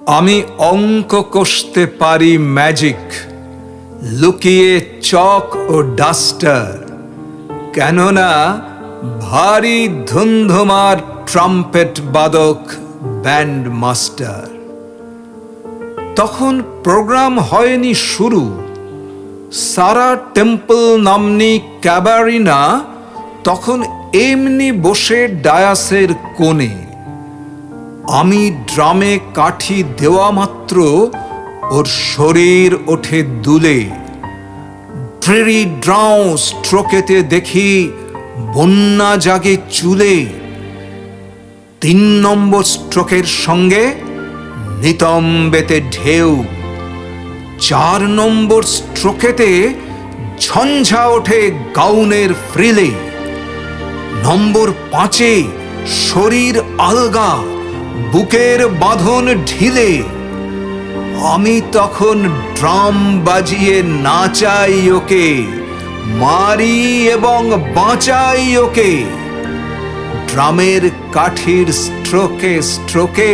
আমি অঙ্ক কষতে পারি ম্যাজিক, লুকিয়ে চক ও ডাস্টার, কেননা ভারী ধুন্ধুমার ট্রাম্পেট বাদক ব্যান্ড মাস্টার। তখন প্রোগ্রাম হয়নি শুরু, সারা টেম্পল নামনি ক্যাবারিনা তখন এমনি বসে ডায়াসের কোণে। আমি ড্রামে কাঠি দেওয়া মাত্র ওর শরীর ওঠে দুলে। ড্রেরি ড্রাও স্ট্রোকেতে দেখি বন্যা জাগে চুলে। 3 নম্বর স্ট্রোকের সঙ্গে নিতম্বেতে ঢেউ। 4 নম্বর স্ট্রোকেতে ঝঞ্ঝা ওঠে গাউনের ফ্রিলে। নম্বর 5-এ শরীর আলগা, বুকের বাঁধন ঢিলে। আমি তখন ড্রাম বাজিয়ে নাচাই ওকে, মারি এবং বাঁচাই ওকে। ড্রামের কাঠির স্ট্রোকে স্ট্রোকে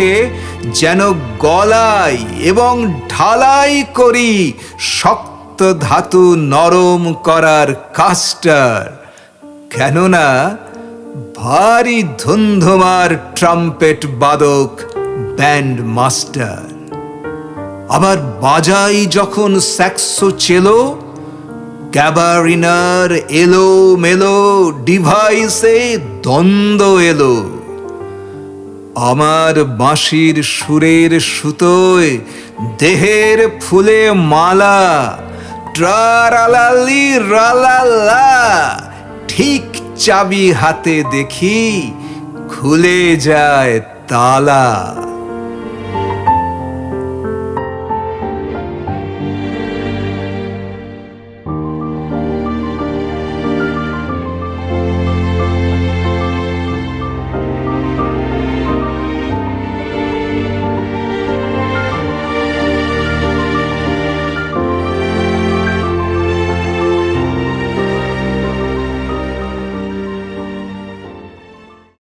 যেন গলাই এবং ঢালাই করি শক্ত ধাতু নরম করার কাস্টার, কেননা ভারী ধুন্ধুমার ট্রাম্পেট বাদক ব্যান্ড মাস্টার। আবার বাজাই যখন স্যাক্সো চেলো, ক্যাবারিনার এলো মেলো ডিভাইসে দ্বন্দ্ব এলো। আমার বাঁশির সুরের সুতোয় দেহের ফুলে মালা, ট্রালালি রালালা, ঠিক চাবি হাতে দেখি খুলে যায় তালা।